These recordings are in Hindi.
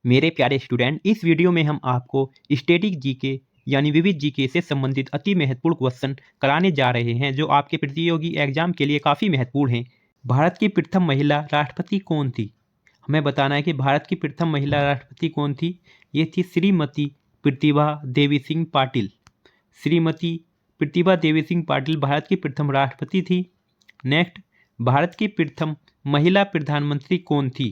मेरे प्यारे स्टूडेंट, इस वीडियो में हम आपको स्टैटिक जीके यानी विविध जीके से संबंधित अति महत्वपूर्ण क्वेश्चन कराने जा रहे हैं जो आपके प्रतियोगी एग्जाम के लिए काफ़ी महत्वपूर्ण हैं। भारत की प्रथम महिला राष्ट्रपति कौन थी? हमें बताना है कि भारत की प्रथम महिला राष्ट्रपति कौन थी। ये थी श्रीमती प्रतिभा देवी सिंह पाटिल। श्रीमती प्रतिभा देवी सिंह पाटिल भारत की प्रथम राष्ट्रपति थी। नेक्स्ट, भारत की प्रथम महिला प्रधानमंत्री कौन थी?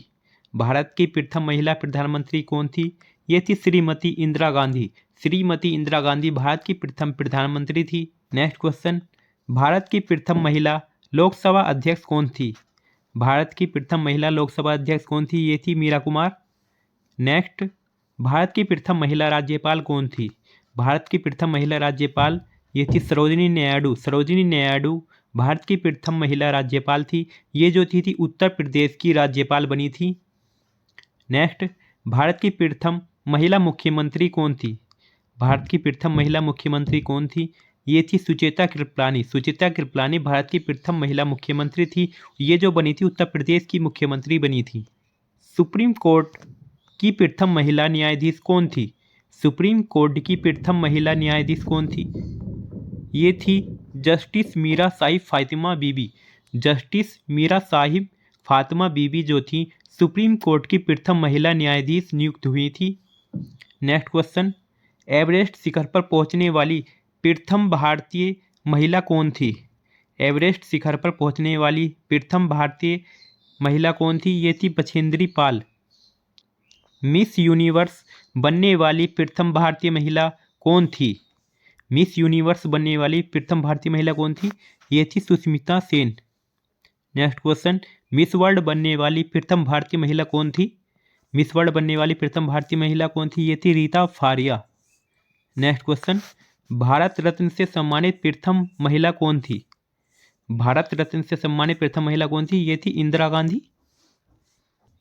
भारत की प्रथम महिला प्रधानमंत्री कौन थी? ये थी श्रीमती इंदिरा गांधी। श्रीमती इंदिरा गांधी भारत की प्रथम प्रधानमंत्री थी। नेक्स्ट क्वेश्चन, भारत की प्रथम महिला लोकसभा अध्यक्ष कौन थी? भारत की प्रथम महिला लोकसभा अध्यक्ष कौन थी? ये थी मीरा कुमार। नेक्स्ट, भारत की प्रथम महिला राज्यपाल कौन थी? भारत की प्रथम महिला राज्यपाल ये थी सरोजिनी नायडू। सरोजिनी नायडू भारत की प्रथम महिला राज्यपाल थी। ये जो थी उत्तर प्रदेश की राज्यपाल बनी थी। नेक्स्ट, भारत की प्रथम महिला मुख्यमंत्री कौन थी? भारत की प्रथम महिला मुख्यमंत्री कौन थी? ये थी सुचेता कृपलानी। सुचेता कृपलानी भारत की प्रथम महिला मुख्यमंत्री थी। ये जो बनी थी उत्तर प्रदेश की मुख्यमंत्री बनी थी। सुप्रीम कोर्ट की प्रथम महिला न्यायाधीश कौन थी? सुप्रीम कोर्ट की प्रथम महिला न्यायाधीश कौन थी? ये थी जस्टिस मीरा साहिब फातिमा बीबी। जस्टिस मीरा साहिब फातिमा बीबी जो थी सुप्रीम कोर्ट की प्रथम महिला न्यायाधीश नियुक्त हुई थी। नेक्स्ट क्वेश्चन, एवरेस्ट शिखर पर पहुंचने वाली प्रथम भारतीय महिला कौन थी? एवरेस्ट शिखर पर पहुंचने वाली प्रथम भारतीय महिला कौन थी? ये थी बछेंद्री पाल। मिस यूनिवर्स बनने वाली प्रथम भारतीय महिला कौन थी? मिस यूनिवर्स बनने वाली प्रथम भारतीय महिला कौन थी? ये थी Sushmita Sen. Next question, miss world बनने वाली प्रथम भारतीय महिला कौन थी? मिस वर्ल्ड बनने वाली प्रथम भारतीय महिला कौन थी? ये थी रीता फारिया। नेक्स्ट क्वेश्चन, भारत रत्न से सम्मानित प्रथम महिला कौन थी? भारत रत्न से सम्मानित प्रथम महिला कौन थी? ये थी इंदिरा गांधी।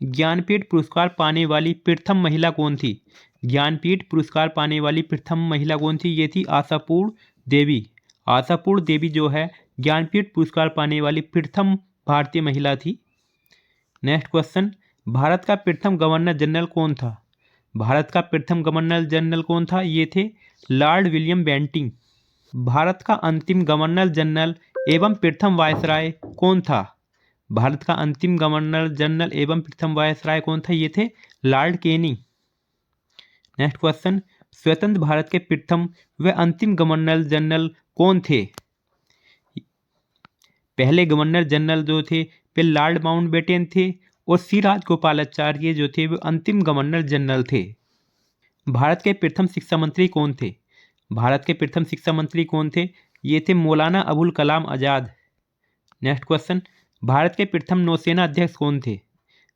ज्ञानपीठ पुरस्कार पाने वाली प्रथम महिला कौन थी? ज्ञानपीठ पुरस्कार पाने वाली प्रथम महिला कौन थी? ये थी आशापूर्ण देवी। आशापूर्ण देवी जो है ज्ञानपीठ पुरस्कार पाने वाली प्रथम भारतीय महिला थी। नेक्स्ट क्वेश्चन, भारत का प्रथम गवर्नर जनरल कौन था? भारत का प्रथम गवर्नर जनरल कौन था? ये थे लॉर्ड विलियम बेंटिंग। भारत का अंतिम गवर्नर जनरल एवं प्रथम वायसराय कौन था? भारत का अंतिम गवर्नर जनरल एवं प्रथम वायसराय कौन था? ये थे लॉर्ड केनिंग। नेक्स्ट क्वेश्चन, स्वतंत्र भारत के प्रथम व अंतिम गवर्नर जनरल कौन थे? पहले गवर्नर जनरल जो थे वे लॉर्ड माउंटबेटन थे और सी राजगोपालाचार्य जो थे वे अंतिम गवर्नर जनरल थे। भारत के प्रथम शिक्षा मंत्री कौन थे? भारत के प्रथम शिक्षा मंत्री कौन थे? ये थे मौलाना अबुल कलाम आज़ाद। नेक्स्ट क्वेश्चन, भारत के प्रथम नौसेना अध्यक्ष कौन थे?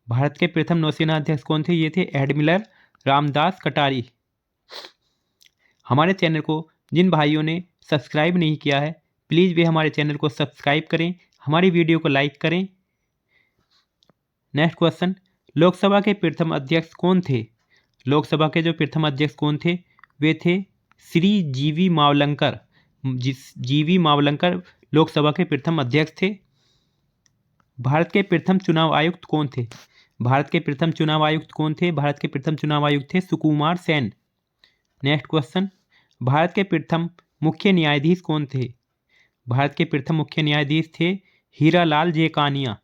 भारत के प्रथम नौसेना अध्यक्ष कौन थे? ये थे एडमिरल रामदास कटारी। हमारे चैनल को जिन भाइयों ने सब्सक्राइब नहीं किया है प्लीज़ वे हमारे चैनल को सब्सक्राइब करें, हमारी वीडियो को लाइक करें। नेक्स्ट क्वेश्चन, लोकसभा के प्रथम अध्यक्ष कौन थे? लोकसभा के जो प्रथम अध्यक्ष कौन थे? वे थे श्री जीवी मावलंकर। जीवी मावलंकर लोकसभा के प्रथम अध्यक्ष थे। भारत के प्रथम चुनाव आयुक्त कौन थे? भारत के प्रथम चुनाव आयुक्त कौन थे? भारत के प्रथम चुनाव आयुक्त थे सुकुमार सेन। नेक्स्ट क्वेश्चन, भारत के प्रथम मुख्य न्यायाधीश कौन थे? भारत के प्रथम मुख्य न्यायाधीश थे हीरालाल जेकानिया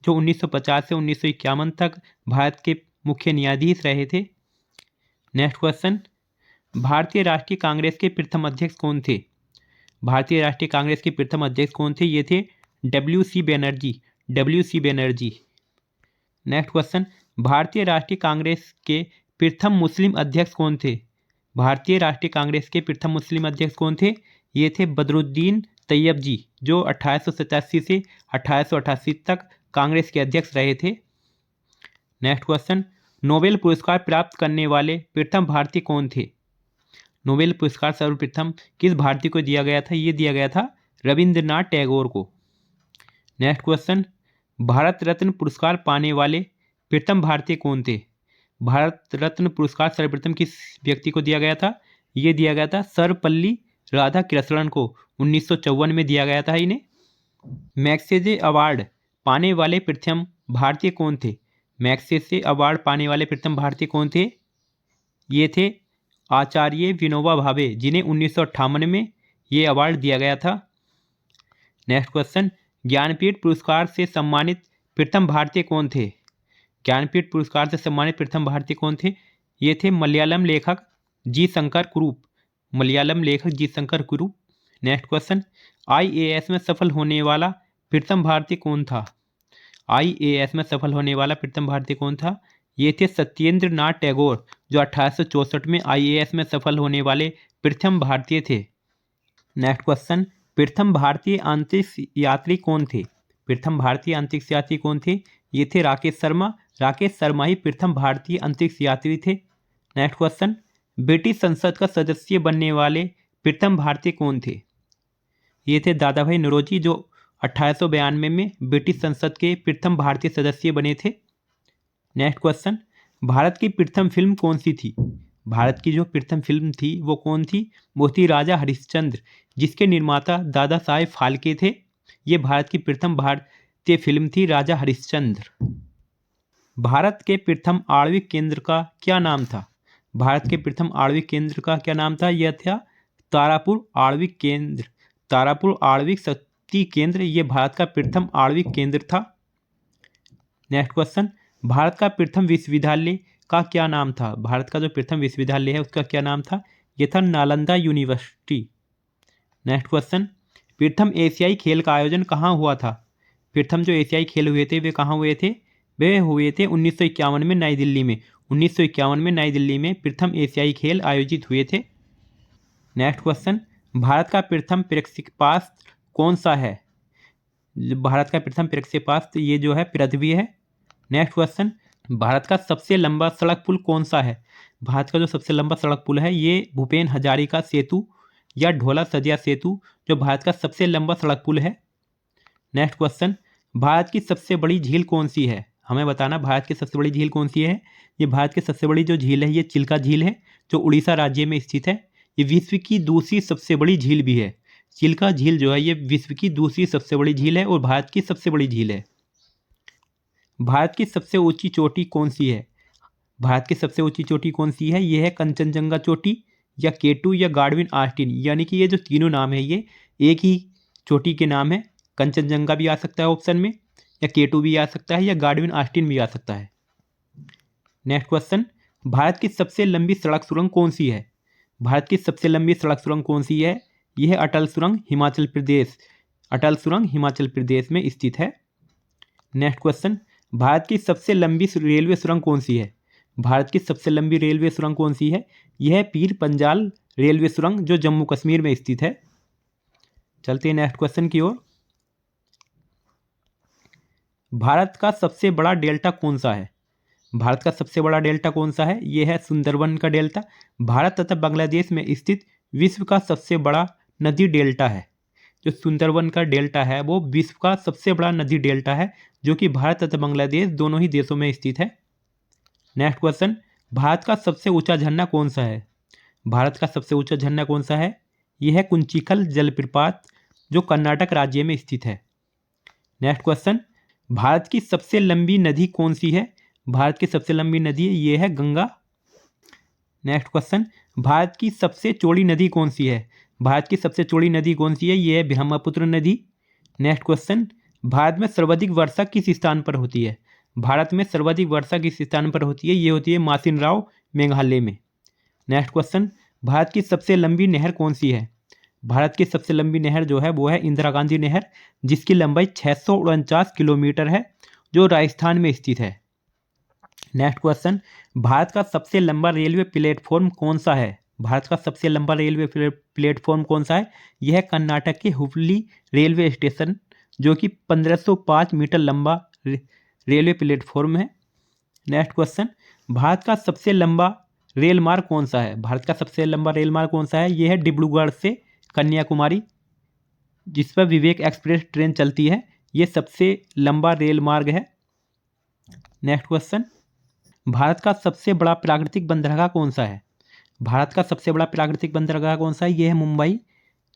जो 1950 से 1951 तक भारत के मुख्य न्यायाधीश रहे थे। नेक्स्ट क्वेश्चन, भारतीय राष्ट्रीय कांग्रेस के प्रथम अध्यक्ष कौन थे? भारतीय राष्ट्रीय कांग्रेस के प्रथम अध्यक्ष कौन थे? ये थे डब्ल्यू.सी. बनर्जी। डब्ल्यू.सी. बनर्जी। नेक्स्ट क्वेश्चन, भारतीय राष्ट्रीय कांग्रेस के प्रथम मुस्लिम अध्यक्ष कौन थे? भारतीय राष्ट्रीय कांग्रेस के प्रथम मुस्लिम अध्यक्ष कौन थे? ये थे बदरुद्दीन तैयब जी जो 1887 से 1888 तक कांग्रेस के अध्यक्ष रहे थे। नेक्स्ट क्वेश्चन, नोबेल पुरस्कार प्राप्त करने वाले प्रथम भारतीय कौन थे? नोबेल पुरस्कार सर्वप्रथम किस भारतीय को दिया गया था? ये दिया गया था रविंद्रनाथ टैगोर को। नेक्स्ट क्वेश्चन, भारत रत्न पुरस्कार पाने वाले प्रथम भारतीय कौन थे? भारत रत्न पुरस्कार सर्वप्रथम किस व्यक्ति को दिया गया था? ये दिया गया था सर्वपल्ली राधाकृष्णन को 1954 में दिया गया था इन्हें। मैग्सेसे अवार्ड पाने वाले प्रथम भारतीय कौन थे? मैग्सेसे अवार्ड पाने वाले प्रथम भारतीय कौन थे? ये थे आचार्य विनोबा भावे, जिन्हें 1958 में ये अवार्ड दिया गया था। नेक्स्ट क्वेश्चन, ज्ञानपीठ पुरस्कार से सम्मानित प्रथम भारतीय कौन थे? ज्ञानपीठ पुरस्कार से सम्मानित प्रथम भारतीय कौन थे? ये थे मलयालम लेखक जी शंकर कुरूप। मलयालम लेखक जी शंकर कुरूप। नेक्स्ट क्वेश्चन, आईएएस में सफल होने वाला प्रथम भारतीय कौन था? आईएएस में सफल होने वाला प्रथम भारतीय कौन था? ये थे सत्येंद्र नाथ टैगोर, जो 1864 में आईएएस में सफल होने वाले प्रथम भारतीय थे। नेक्स्ट क्वेश्चन, प्रथम भारतीय अंतरिक्ष यात्री कौन थे? प्रथम भारतीय अंतरिक्ष यात्री कौन थे? ये थे राकेश शर्मा। राकेश शर्मा ही प्रथम भारतीय अंतरिक्ष यात्री थे। नेक्स्ट क्वेश्चन, ब्रिटिश संसद का सदस्य बनने वाले प्रथम भारतीय कौन थे? ये थे दादा भाई नौरोजी, जो 1892 में ब्रिटिश संसद के प्रथम भारतीय सदस्य बने थे। नेक्स्ट क्वेश्चन, भारत की प्रथम फिल्म कौन सी थी? भारत की जो प्रथम फिल्म थी वो कौन थी? वो थी राजा हरिश्चंद्र, जिसके निर्माता दादा साहेब फाल्के थे। ये भारत की प्रथम भारतीय फिल्म थी राजा हरिश्चंद्र। भारत के प्रथम आणविक केंद्र का क्या नाम था? भारत के प्रथम आणविक केंद्र का क्या नाम था? यह था तारापुर आणविक केंद्र। तारापुर आणविक शक्ति केंद्र ये भारत का प्रथम आणविक केंद्र था। नेक्स्ट क्वेश्चन, भारत का प्रथम विश्वविद्यालय का क्या नाम था? भारत का जो प्रथम विश्वविद्यालय है उसका क्या नाम था? यह था नालंदा यूनिवर्सिटी। नेक्स्ट क्वेश्चन, प्रथम एशियाई खेल का आयोजन कहाँ हुआ था? प्रथम जो एशियाई खेल हुए थे वे कहाँ हुए थे? वे हुए थे 1951 में नई दिल्ली में। 1951 में नई दिल्ली में प्रथम एशियाई खेल आयोजित हुए थे। नेक्स्ट क्वेश्चन, भारत का प्रथम प्रक्षेपास्त्र कौन सा है? भारत का प्रथम प्रक्षेपास्त्र ये जो है पृथ्वी है। नेक्स्ट क्वेश्चन, भारत का सबसे लंबा सड़क पुल कौन सा है? भारत का जो सबसे लंबा सड़क पुल है ये भूपेन हजारिका सेतु या ढोला सदिया सेतु, जो भारत का सबसे लंबा सड़क पुल है। नेक्स्ट क्वेश्चन, भारत की सबसे बड़ी झील कौन सी है? हमें बताना भारत की सबसे बड़ी झील कौन सी है। ये भारत की सबसे बड़ी जो झील है ये चिल्का झील है, जो उड़ीसा राज्य में स्थित है। ये विश्व की दूसरी सबसे बड़ी झील भी है। चिल्का झील जो है ये विश्व की दूसरी सबसे बड़ी झील है और भारत की सबसे बड़ी झील है। भारत की सबसे ऊंची चोटी कौन सी है? भारत की सबसे ऊंची चोटी कौन सी है? ये है कंचनजंगा चोटी या K2 या गार्डविन आस्टीन, यानी कि ये जो तीनों नाम है ये एक ही चोटी के नाम है। कंचनजंगा भी आ सकता है ऑप्शन में, या K2 भी आ सकता है, या गार्डविन आस्टीन भी आ सकता है। नेक्स्ट क्वेश्चन, भारत की सबसे लंबी सड़क सुरंग कौन सी है? भारत की सबसे लंबी सड़क सुरंग कौन सी है? यह है अटल सुरंग, हिमाचल प्रदेश। अटल सुरंग हिमाचल प्रदेश में स्थित है। नेक्स्ट क्वेश्चन, भारत की सबसे लंबी रेलवे सुरंग कौन सी है? भारत की सबसे लंबी रेलवे सुरंग कौन सी है? यह है पीर पंजाल रेलवे सुरंग, जो जम्मू कश्मीर में स्थित है। चलते हैं नेक्स्ट क्वेश्चन की ओर। भारत का सबसे बड़ा डेल्टा कौन सा है? भारत का सबसे बड़ा डेल्टा कौन सा है? यह है सुंदरबन का डेल्टा। भारत तथा बांग्लादेश में स्थित विश्व का सबसे बड़ा नदी डेल्टा है। जो सुंदरबन का डेल्टा है वो विश्व का सबसे बड़ा नदी डेल्टा है, जो कि भारत तथा बांग्लादेश दोनों ही देशों में स्थित है। नेक्स्ट क्वेश्चन, भारत का सबसे ऊंचा झरना कौन सा है? भारत का सबसे ऊंचा झरना कौन सा है? यह है कुंचिकल जलप्रपात, जो कर्नाटक राज्य में स्थित है। नेक्स्ट क्वेश्चन, भारत की सबसे लंबी नदी कौन सी है? भारत की सबसे लंबी नदी ये है गंगा। नेक्स्ट क्वेश्चन, भारत की सबसे चौड़ी नदी कौन सी है? भारत की सबसे चौड़ी नदी कौन सी है? ये है ब्रह्मपुत्र नदी। नेक्स्ट क्वेश्चन, भारत में सर्वाधिक वर्षा किस स्थान पर होती है? भारत में सर्वाधिक वर्षा किस स्थान पर होती है? ये होती है मासिन राव, मेघालय में। नेक्स्ट क्वेश्चन, भारत की सबसे लंबी नहर कौन सी है? भारत की सबसे लंबी नहर जो है वो है इंदिरा गांधी नहर, जिसकी लंबाई 649 किलोमीटर है, जो राजस्थान में स्थित है। नेक्स्ट क्वेश्चन, भारत का सबसे लंबा रेलवे प्लेटफॉर्म कौन सा है? भारत का सबसे लंबा रेलवे प्लेटफॉर्म कौन सा है? यह है कर्नाटक के हुबली रेलवे स्टेशन, जो कि 1505 मीटर लंबा रेलवे प्लेटफॉर्म है। नेक्स्ट क्वेश्चन, भारत का सबसे लंबा रेल मार्ग कौन सा है? भारत का सबसे लंबा रेल मार्ग कौन सा है? यह है डिब्रूगढ़ से कन्याकुमारी, जिस पर विवेक एक्सप्रेस ट्रेन चलती है। यह सबसे लंबा रेल मार्ग है। नेक्स्ट क्वेश्चन, भारत का सबसे बड़ा प्राकृतिक बंदरगाह कौन सा है? भारत का सबसे बड़ा प्राकृतिक बंदरगाह कौन सा है? यह है मुंबई,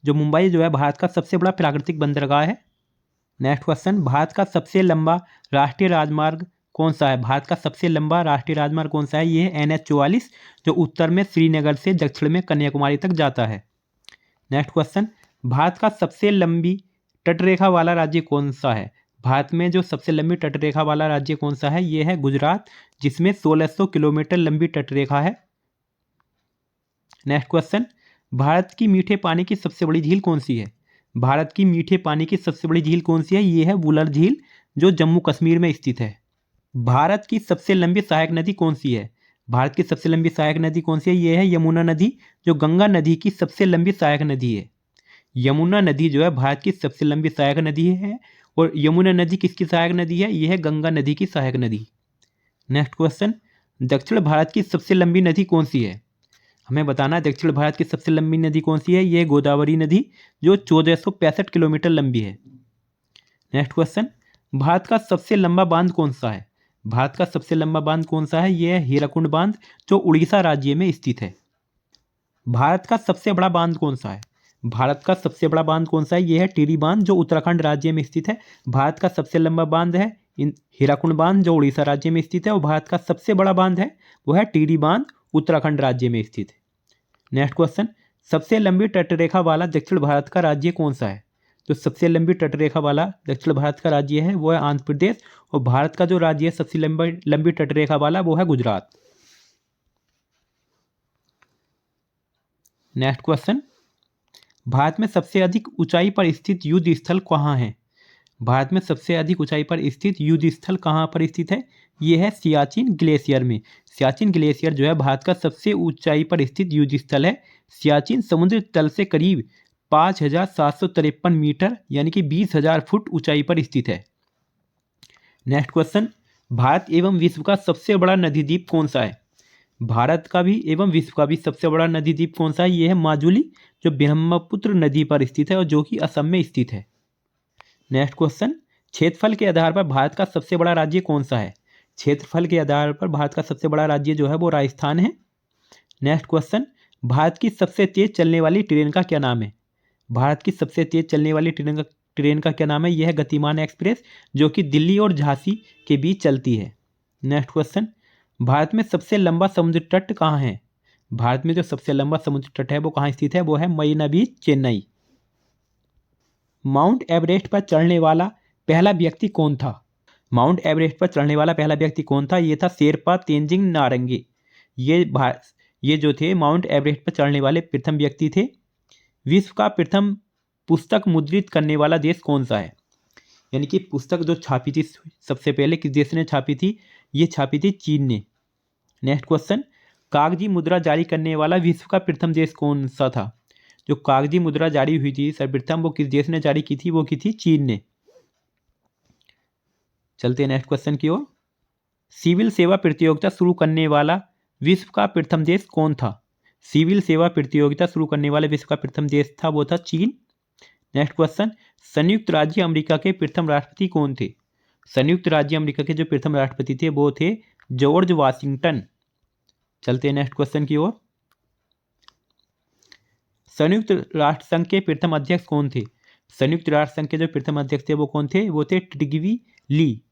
जो मुंबई जो है भारत का सबसे बड़ा प्राकृतिक बंदरगाह है। नेक्स्ट क्वेश्चन, भारत का सबसे लंबा राष्ट्रीय राजमार्ग कौन सा है? भारत का सबसे लंबा राष्ट्रीय राजमार्ग कौन सा है? ये है NH-44 जो उत्तर में श्रीनगर से दक्षिण में कन्याकुमारी तक जाता है। नेक्स्ट क्वेश्चन, भारत का सबसे लंबी तटरेखा वाला राज्य कौन सा है? भारत में जो सबसे लंबी तटरेखा वाला राज्य कौन सा है? ये है गुजरात, जिसमें 1600 किलोमीटर लंबी तटरेखा है। नेक्स्ट क्वेश्चन, भारत की मीठे पानी की सबसे बड़ी झील कौन सी है? भारत की मीठे पानी की सबसे बड़ी झील कौन सी है? ये है वुलर झील जो जम्मू कश्मीर में स्थित है। भारत की सबसे लंबी सहायक नदी कौन सी है? भारत की सबसे लंबी सहायक नदी कौन सी है? ये है यमुना नदी जो गंगा नदी की सबसे लंबी सहायक नदी है। यमुना नदी जो है भारत की सबसे लंबी सहायक नदी है। और यमुना नदी किसकी सहायक नदी है? यह है गंगा नदी की सहायक नदी। नेक्स्ट क्वेश्चन, दक्षिण भारत की सबसे लंबी नदी कौन सी है? हमें बताना है दक्षिण भारत की सबसे लंबी नदी कौन सी है? यह गोदावरी नदी जो 1465 किलोमीटर लंबी है। नेक्स्ट क्वेश्चन, भारत का सबसे लंबा बांध कौन सा है? भारत का सबसे लंबा बांध कौन सा है? यह है हीराकुंड बांध जो उड़ीसा राज्य में स्थित है। भारत का सबसे बड़ा बांध कौन सा है? भारत का सबसे बड़ा बांध कौन सा है? यह है टिहरी बांध जो उत्तराखंड राज्य में स्थित है। भारत का सबसे लंबा बांध है हीराकुंड बांध जो उड़ीसा राज्य में स्थित है। और भारत का सबसे बड़ा बांध है वो है टिहरी बांध उत्तराखंड राज्य में स्थित है। नेक्स्ट क्वेश्चन, सबसे लंबी तटरेखा वाला दक्षिण भारत का राज्य कौन सा है? तो सबसे लंबी तटरेखा वाला दक्षिण भारत का राज्य है वो है आंध्र प्रदेश। और भारत का जो राज्य है सबसे लंबी तटरेखा वाला वो है गुजरात। नेक्स्ट क्वेश्चन, भारत में सबसे अधिक ऊंचाई पर स्थित युद्ध स्थल कहाँ है? भारत में सबसे अधिक ऊंचाई पर स्थित युद्ध स्थल कहाँ पर स्थित है? ये है सियाचिन ग्लेशियर में। सियाचिन ग्लेशियर जो है भारत का सबसे ऊंचाई पर स्थित युद्ध स्थल है। सियाचिन समुद्र तल से करीब 5753 मीटर यानी कि 20,000 फुट ऊंचाई पर स्थित है। नेक्स्ट क्वेश्चन, भारत एवं विश्व का सबसे बड़ा नदी द्वीप कौन सा है? भारत का भी एवं विश्व का भी सबसे बड़ा नदी द्वीप कौन सा है? यह है माजुली जो ब्रह्मपुत्र नदी पर स्थित है और जो कि असम में स्थित है। नेक्स्ट क्वेश्चन, क्षेत्रफल के आधार पर भारत का सबसे बड़ा राज्य कौन सा है? क्षेत्रफल के आधार पर भारत का सबसे बड़ा राज्य जो है वो राजस्थान है। नेक्स्ट क्वेश्चन, भारत की सबसे तेज चलने वाली ट्रेन का क्या नाम है? भारत की सबसे तेज चलने वाली ट्रेन का क्या नाम है? यह है गतिमान एक्सप्रेस जो कि दिल्ली और झांसी के बीच चलती है। नेक्स्ट क्वेश्चन, भारत में सबसे लंबा समुद्र तट कहाँ है? भारत में जो सबसे लंबा समुद्र तट है वो कहाँ स्थित है? वो है मरीना बीच, चेन्नई। माउंट एवरेस्ट पर चढ़ने वाला पहला व्यक्ति कौन था? माउंट एवरेस्ट पर चढ़ने वाला पहला व्यक्ति कौन था? ये था शेरपा तेंजिंग नारंगे। ये जो थे माउंट एवरेस्ट पर चढ़ने वाले प्रथम व्यक्ति थे। विश्व का प्रथम पुस्तक मुद्रित करने वाला देश कौन सा है? यानी कि पुस्तक जो छापी थी सबसे पहले किस देश ने छापी थी? ये छापी थी चीन ने। नेक्स्ट क्वेश्चन, कागजी मुद्रा जारी करने वाला विश्व का प्रथम देश कौन सा था? जो कागजी मुद्रा जारी हुई थी सर्वप्रथम वो किस देश ने जारी की थी? वो की थी चीन ने। चलते हैं नेक्स्ट क्वेश्चन की ओर। सिविल सेवा प्रतियोगिता शुरू करने वाला विश्व का प्रथम देश कौन था? सिविल सेवा प्रतियोगिता शुरू करने वाले विश्व का प्रथम देश था वो था चीन। नेक्स्ट क्वेश्चन, संयुक्त राज्य अमेरिका के प्रथम राष्ट्रपति कौन थे? संयुक्त राज्य अमेरिका के जो प्रथम राष्ट्रपति थे वो थे जॉर्ज वाशिंगटन। चलते हैं नेक्स्ट क्वेश्चन की ओर। संयुक्त राष्ट्र संघ के प्रथम अध्यक्ष कौन थे? संयुक्त राष्ट्र संघ के जो प्रथम अध्यक्ष थे वो कौन थे? वो थे ट्रिगवी ली।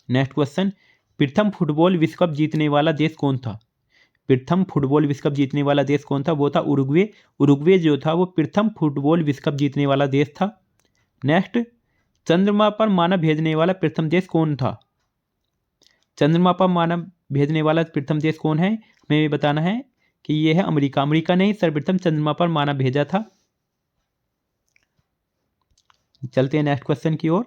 नेक्स्ट क्वेश्चन, प्रथम फुटबॉल विश्व कप जीतने वाला देश कौन था? प्रथम फुटबॉल विश्व कप जीतने वाला देश कौन था? वो था उरुग्वे। उरुग्वे जो था वो प्रथम फुटबॉल विश्व कप जीतने वाला देश था। नेक्स्ट, चंद्रमा पर मानव भेजने वाला प्रथम देश कौन था? चंद्रमा पर मानव भेजने वाला प्रथम देश कौन है? हमें ये बताना है कि ये है अमेरिका। अमेरिका ने ही सर्वप्रथम चंद्रमा पर मानव भेजा था। चलते हैं नेक्स्ट क्वेश्चन की ओर।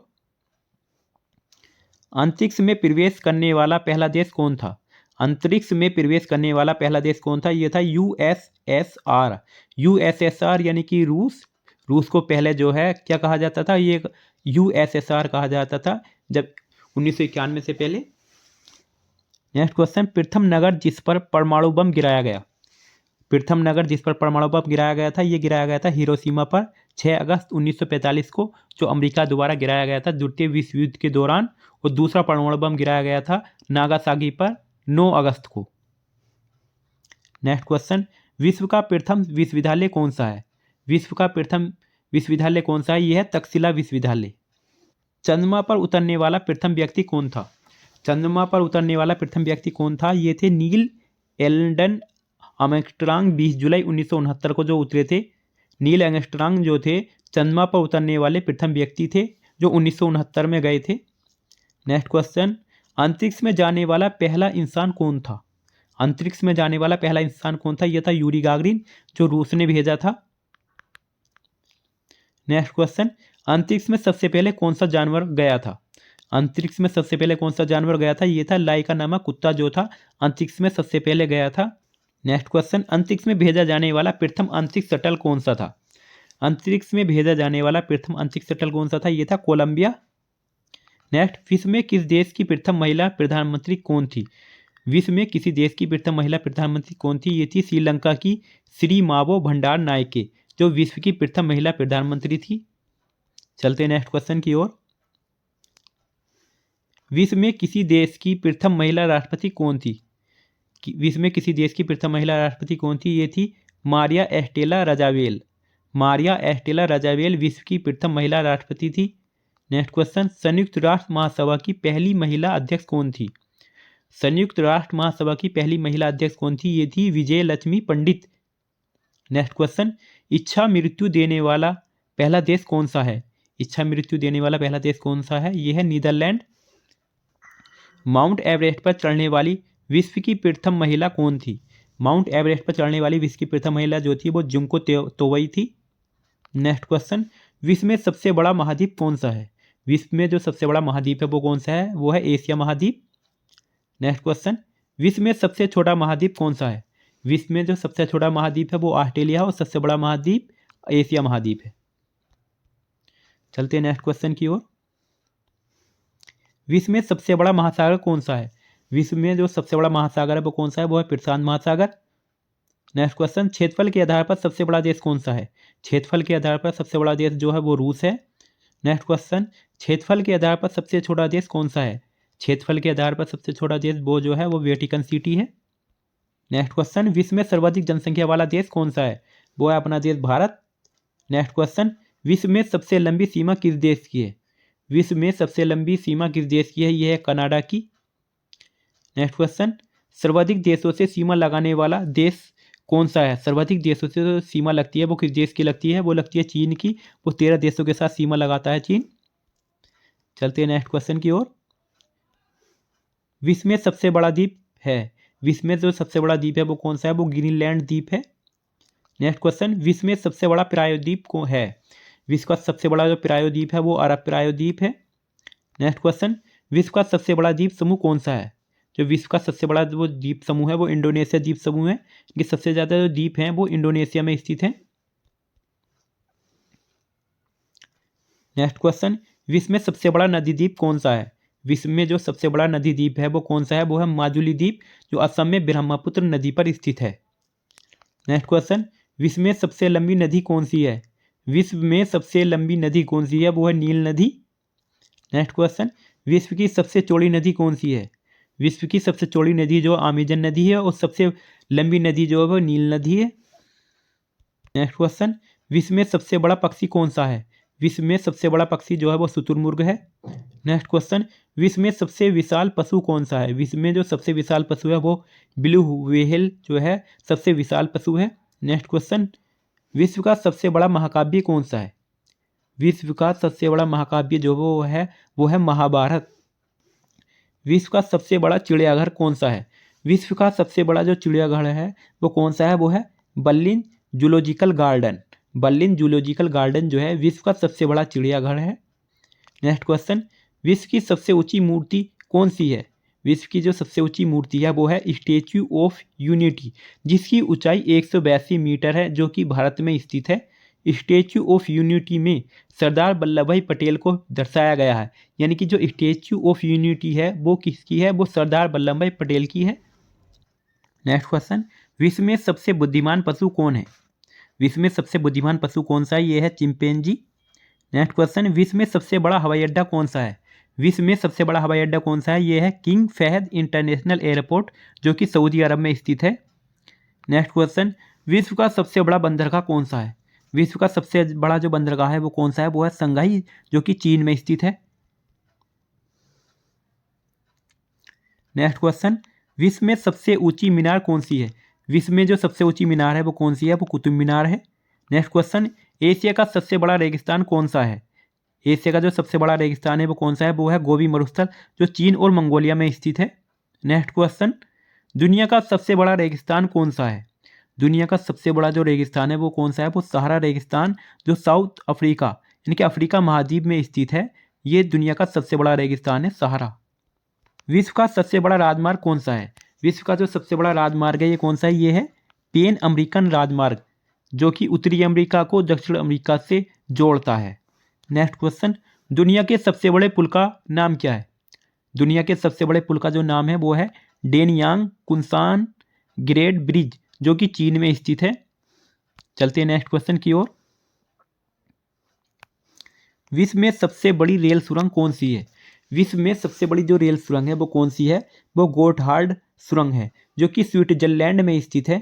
अंतरिक्ष में प्रवेश करने वाला पहला देश कौन था? अंतरिक्ष में प्रवेश करने वाला पहला देश कौन था? यह था यूएसएसआर। यूएसएसआर यानी कि रूस। रूस को पहले जो है क्या कहा जाता था? ये यूएसएसआर कहा जाता था जब 1991 से पहले। नेक्स्ट क्वेश्चन, प्रथम नगर जिस पर परमाणु बम गिराया गया। प्रथम नगर जिस पर परमाणु बम गिराया गया था ये गिराया गया था हिरोशिमा पर 6 अगस्त 1945 को, जो अमेरिका द्वारा गिराया गया था द्वितीय विश्व युद्ध के दौरान। और दूसरा परमाणु बम गिराया गया था नागासाकी पर 9 अगस्त को। नेक्स्ट क्वेश्चन, विश्व का प्रथम विश्वविद्यालय कौन सा है? विश्व का प्रथम विश्वविद्यालय कौन सा है? यह है तक्षशिला विश्वविद्यालय। चंद्रमा पर उतरने वाला प्रथम व्यक्ति कौन था? चंद्रमा पर उतरने वाला प्रथम व्यक्ति कौन था? ये थे नील एल्डन आर्मस्ट्रांग। 20 जुलाई 1969 को जो उतरे थे। नील आर्मस्ट्रांग जो थे चंद्रमा पर उतरने वाले प्रथम व्यक्ति थे जो 1969 में गए थे। नेक्स्ट क्वेश्चन, अंतरिक्ष में जाने वाला पहला इंसान कौन था? अंतरिक्ष में जाने वाला पहला इंसान कौन था? यह था यूरी गागरिन, जो रूस ने भेजा था। नेक्स्ट क्वेश्चन, अंतरिक्ष में सबसे पहले कौन सा जानवर गया था? अंतरिक्ष में सबसे पहले कौन सा जानवर गया था? यह था लाइका नामक कुत्ता जो था अंतरिक्ष में सबसे पहले गया था। नेक्स्ट क्वेश्चन, अंतरिक्ष में भेजा जाने वाला प्रथम अंतरिक्ष शटल कौन सा था? अंतरिक्ष में भेजा जाने वाला प्रथम अंतरिक्ष शटल कौन सा था? यह था कोलंबिया। नेक्स्ट, विश्व में किस देश की प्रथम महिला प्रधानमंत्री कौन थी? विश्व में किसी देश की प्रथम महिला प्रधानमंत्री कौन थी? ये थी श्रीलंका की श्री मावो भंडार नायके, जो विश्व की प्रथम महिला प्रधानमंत्री थी। चलते नेक्स्ट क्वेश्चन की ओर। विश्व में किसी देश की प्रथम महिला राष्ट्रपति कौन थी? विश्व में किसी देश की प्रथम महिला राष्ट्रपति कौन थी? ये थी मारिया एस्टेला रजावेल। मारिया एस्टेला रजावेल विश्व की प्रथम महिला राष्ट्रपति थी। नेक्स्ट क्वेश्चन, संयुक्त राष्ट्र महासभा की पहली महिला अध्यक्ष कौन थी? संयुक्त राष्ट्र महासभा की पहली महिला अध्यक्ष कौन थी? ये थी विजय लक्ष्मी पंडित। नेक्स्ट क्वेश्चन, इच्छा मृत्यु देने वाला पहला देश कौन सा है? इच्छा मृत्यु देने वाला पहला देश कौन सा है? यह है नीदरलैंड। माउंट एवरेस्ट पर चढ़ने वाली विश्व की प्रथम महिला कौन थी? माउंट एवरेस्ट पर चढ़ने वाली विश्व की प्रथम महिला जो थी वो जुंको तोवई थी। नेक्स्ट क्वेश्चन, विश्व में सबसे बड़ा महाद्वीप कौन सा है? विश्व में जो सबसे बड़ा महाद्वीप है वो कौन सा है? वो है एशिया महाद्वीप। नेक्स्ट क्वेश्चन, विश्व में सबसे छोटा महाद्वीप कौन सा है? विश्व में जो सबसे छोटा महाद्वीप है वो ऑस्ट्रेलिया और सबसे बड़ा महाद्वीप एशिया महाद्वीप है। चलते हैं नेक्स्ट क्वेश्चन की ओर। विश्व में सबसे बड़ा महासागर कौन सा है? विश्व में जो सबसे बड़ा महासागर है वो कौन सा है? वो है प्रशांत महासागर। नेक्स्ट क्वेश्चन, क्षेत्रफल के आधार पर सबसे बड़ा देश कौन सा है? क्षेत्रफल के आधार पर सबसे बड़ा देश जो है वो रूस है। नेक्स्ट क्वेश्चन, क्षेत्रफल के आधार पर सबसे छोटा देश कौन सा है? क्षेत्रफल के आधार पर सबसे छोटा देश वो जो है वो वेटिकन सिटी है। नेक्स्ट क्वेश्चन, विश्व में सर्वाधिक जनसंख्या वाला देश कौन सा है? वो है अपना देश भारत। नेक्स्ट क्वेश्चन, विश्व में सबसे लंबी सीमा किस देश की है? विश्व में सबसे लंबी सीमा किस देश की है? यह है कनाडा की। नेक्स्ट क्वेश्चन, सर्वाधिक देशों से सीमा लगाने वाला देश कौन सा है? सर्वाधिक देशों से जो सीमा लगती है वो किस देश की लगती है? वो लगती है चीन की। वो 13 देशों के साथ सीमा लगाता है चीन। चलते हैं नेक्स्ट क्वेश्चन की ओर। विश्व में सबसे बड़ा द्वीप है, विश्व में जो सबसे बड़ा द्वीप है वो कौन सा है? वो ग्रीनलैंड द्वीप है। नेक्स्ट क्वेश्चन, विश्व में सबसे बड़ा प्रायद्वीप कौन है? विश्व का सबसे बड़ा जो प्रायद्वीप है वो अरब प्रायद्वीप है। नेक्स्ट क्वेश्चन, विश्व का सबसे बड़ा द्वीप समूह कौन सा है? जो विश्व का सबसे बड़ा वो द्वीप समूह है वो इंडोनेशिया द्वीप समूह है। इनके सबसे ज़्यादा जो द्वीप हैं वो इंडोनेशिया में स्थित हैं। नेक्स्ट क्वेश्चन, विश्व में सबसे बड़ा नदी द्वीप कौन सा है? विश्व में जो सबसे बड़ा नदी द्वीप है वो कौन सा है? वो है माजुली द्वीप, जो असम में ब्रह्मपुत्र नदी पर स्थित है। नेक्स्ट क्वेश्चन, विश्व में सबसे लंबी नदी कौन सी है? विश्व में सबसे लंबी नदी कौन सी है? वो है नील नदी। नेक्स्ट क्वेश्चन, विश्व की सबसे चौड़ी नदी कौन सी है? विश्व की सबसे चौड़ी नदी जो अमेजन नदी है और सबसे लंबी नदी जो है वो नील नदी है। नेक्स्ट क्वेश्चन, विश्व में सबसे बड़ा पक्षी कौन सा है? विश्व में सबसे बड़ा पक्षी जो है वो शुतुरमुर्ग है। नेक्स्ट क्वेश्चन, विश्व में सबसे विशाल पशु कौन सा है? विश्व में जो सबसे विशाल पशु है वो ब्लू व्हेल जो है सबसे विशाल पशु है। नेक्स्ट क्वेश्चन, विश्व का सबसे बड़ा महाकाव्य कौन सा है? विश्व का सबसे बड़ा महाकाव्य जो वो है महाभारत। विश्व का सबसे बड़ा चिड़ियाघर कौन सा है? विश्व का सबसे बड़ा जो चिड़ियाघर है वो कौन सा है? वो है Berlin zoological garden. Berlin zoological garden जो है विश्व का सबसे बड़ा चिड़ियाघर है। नेक्स्ट क्वेश्चन, विश्व की सबसे ऊंची मूर्ति कौन सी है? विश्व की जो सबसे ऊंची मूर्ति है वो है स्टैच्यू ऑफ यूनिटी, जिसकी ऊंचाई 182 मीटर है, जो कि भारत में स्थित है। स्टैच्यू ऑफ यूनिटी में सरदार वल्लभ भाई पटेल को दर्शाया गया है, यानी कि जो स्टैच्यू ऑफ यूनिटी है वो किसकी है? वो सरदार वल्लभ भाई पटेल की है। नेक्स्ट क्वेश्चन, विश्व में सबसे बुद्धिमान पशु कौन है? विश्व में सबसे बुद्धिमान पशु कौन सा है? ये है चिंपैंजी। नेक्स्ट क्वेश्चन, विश्व में सबसे बड़ा हवाई अड्डा कौन सा है? विश्व में सबसे बड़ा हवाई अड्डा कौन सा है? ये है किंग फहद इंटरनेशनल एयरपोर्ट, जो कि सऊदी अरब में स्थित है। नेक्स्ट क्वेश्चन, विश्व का सबसे बड़ा बंदरगाह कौन सा है? विश्व का सबसे बड़ा जो बंदरगाह है वो कौन सा है? वो है संघाई, जो कि चीन में स्थित है। नेक्स्ट क्वेश्चन, विश्व में सबसे ऊंची मीनार कौन सी है? विश्व में जो सबसे ऊंची मीनार है वो कौन सी है? वो कुतुब मीनार है। नेक्स्ट क्वेश्चन, एशिया का सबसे बड़ा रेगिस्तान कौन सा है? एशिया का जो सबसे बड़ा रेगिस्तान है वो कौन सा है? वो है गोबी मरुस्थल, जो चीन और मंगोलिया में स्थित है। नेक्स्ट क्वेश्चन, दुनिया का सबसे बड़ा रेगिस्तान कौन सा है? दुनिया का सबसे बड़ा जो रेगिस्तान है वो कौन सा है? वो सहारा रेगिस्तान, जो साउथ अफ्रीका यानी कि अफ्रीका महाद्वीप में स्थित है। ये दुनिया का सबसे बड़ा रेगिस्तान है, सहारा। विश्व का सबसे बड़ा राजमार्ग कौन सा है? विश्व का जो सबसे बड़ा राजमार्ग है ये कौन सा है? ये है पैन अमेरिकन राजमार्ग, जो कि उत्तरी अमेरिका को दक्षिण अमेरिका से जोड़ता है। नेक्स्ट क्वेश्चन, दुनिया के सबसे बड़े पुल का नाम क्या है? दुनिया के सबसे बड़े पुल का जो नाम है वो है डेनयांग कुनसान ग्रेट ब्रिज, जो कि चीन में स्थित है। चलते हैं नेक्स्ट क्वेश्चन की ओर। विश्व में सबसे बड़ी रेल सुरंग कौन सी है? विश्व में सबसे बड़ी जो रेल सुरंग है वो कौन सी है? वो गोटहार्ड सुरंग है, जो कि स्विट्जरलैंड में स्थित है।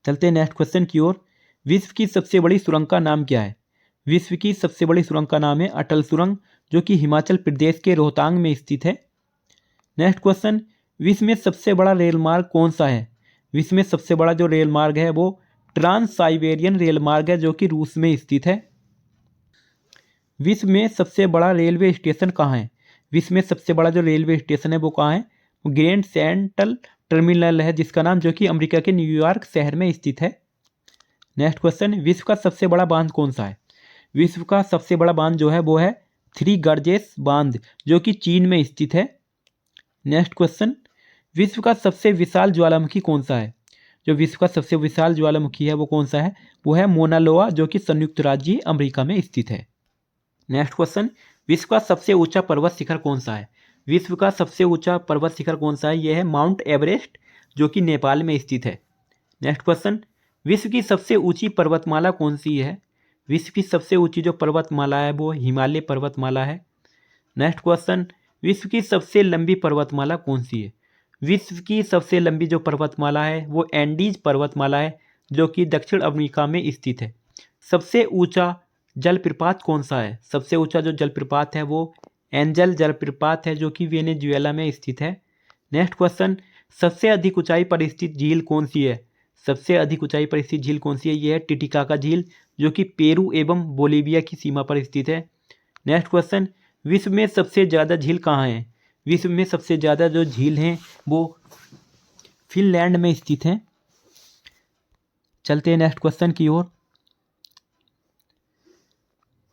चलते हैं नेक्स्ट क्वेश्चन की ओर। विश्व की सबसे बड़ी सुरंग का नाम क्या है? विश्व की सबसे बड़ी सुरंग का नाम है अटल सुरंग, जो कि हिमाचल प्रदेश के रोहतांग में स्थित है। नेक्स्ट क्वेश्चन, विश्व में सबसे बड़ा रेल मार्ग कौन सा है? विश्व में सबसे बड़ा जो रेल मार्ग है वो ट्रांस साइबेरियन रेल मार्ग है, जो कि रूस में स्थित है। विश्व में सबसे बड़ा रेलवे स्टेशन कहाँ है? विश्व में सबसे बड़ा जो रेलवे स्टेशन है वो कहाँ है? वो ग्रैंड सेंट्रल टर्मिनल है, जिसका नाम, जो कि अमेरिका के न्यूयॉर्क शहर में स्थित है। नेक्स्ट क्वेश्चन, विश्व का सबसे बड़ा बांध कौन सा है? विश्व का सबसे बड़ा बांध जो है वो है थ्री गॉर्जेस बांध, जो कि चीन में स्थित है। नेक्स्ट क्वेश्चन, विश्व का सबसे विशाल ज्वालामुखी कौन सा है? जो विश्व का सबसे विशाल ज्वालामुखी है वो कौन सा है? वो है मोना लोआ, जो कि संयुक्त राज्य अमेरिका में स्थित है। नेक्स्ट क्वेश्चन, विश्व का सबसे ऊंचा पर्वत शिखर कौन सा है? विश्व का सबसे ऊंचा पर्वत शिखर कौन सा है? यह है माउंट एवरेस्ट, जो कि नेपाल में स्थित है। नेक्स्ट क्वेश्चन, विश्व की सबसे ऊंची पर्वतमाला कौन सी है? विश्व की सबसे ऊंची जो पर्वतमाला है वो हिमालय पर्वतमाला है। नेक्स्ट क्वेश्चन, विश्व की सबसे लंबी पर्वतमाला कौन सी है? विश्व की सबसे लंबी जो पर्वतमाला है वो एंडीज पर्वतमाला है, जो कि दक्षिण अमेरिका में स्थित है। सबसे ऊंचा जलप्रपात कौन सा है? सबसे ऊंचा जो जलप्रपात है वो एंजल जलप्रपात है, जो कि वेनेजुएला में स्थित है। नेक्स्ट क्वेश्चन, सबसे अधिक ऊंचाई पर स्थित झील कौन सी है? सबसे अधिक ऊंचाई पर स्थित झील कौन सी है? यह है टिटिकाका झील, जो कि पेरू एवं बोलीविया की सीमा पर स्थित है। नेक्स्ट क्वेश्चन, विश्व में सबसे ज़्यादा झील कहाँ है? विश्व में सबसे ज़्यादा जो झील हैं वो फिनलैंड में स्थित हैं। चलते हैं नेक्स्ट क्वेश्चन की ओर।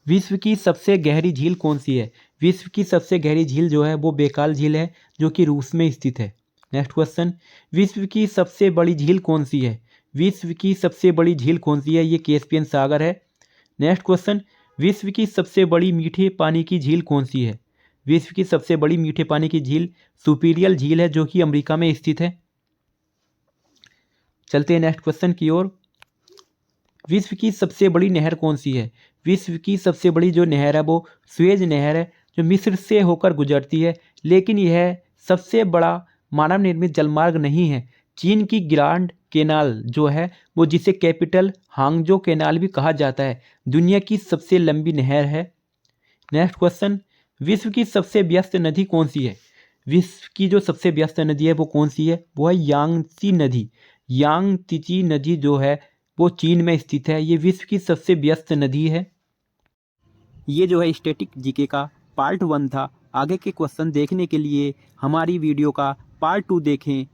विश्व की सबसे गहरी झील कौन सी है? विश्व की सबसे गहरी झील जो है वो बेकाल झील है, जो कि रूस में स्थित है। नेक्स्ट क्वेश्चन, विश्व की सबसे बड़ी झील कौन सी है? विश्व की सबसे बड़ी झील कौन सी है? ये कैस्पियन सागर है। नेक्स्ट क्वेश्चन, विश्व की सबसे बड़ी मीठे पानी की झील कौन सी है? विश्व की सबसे बड़ी मीठे पानी की झील सुपीरियल झील है, जो कि अमेरिका में स्थित है। चलते हैं नेक्स्ट क्वेश्चन की ओर। विश्व की सबसे बड़ी नहर कौन सी है? विश्व की सबसे बड़ी जो नहर है वो सुएज नहर है, जो मिस्र से होकर गुजरती है, लेकिन यह सबसे बड़ा मानव निर्मित जलमार्ग नहीं है। चीन की ग्रांड कैनाल जो है वो, जिसे कैपिटल हांगजो कैनाल भी कहा जाता है, दुनिया की सबसे लंबी नहर है। नेक्स्ट क्वेश्चन, विश्व की सबसे व्यस्त नदी कौन सी है? विश्व की जो सबसे व्यस्त नदी है वो कौन सी है? वो है यांगत्सी नदी। यांगत्सी नदी जो है वो चीन में स्थित है। ये विश्व की सबसे व्यस्त नदी है। ये जो है स्टैटिक जीके का पार्ट 1 था। आगे के क्वेश्चन देखने के लिए हमारी वीडियो का पार्ट 2 देखें।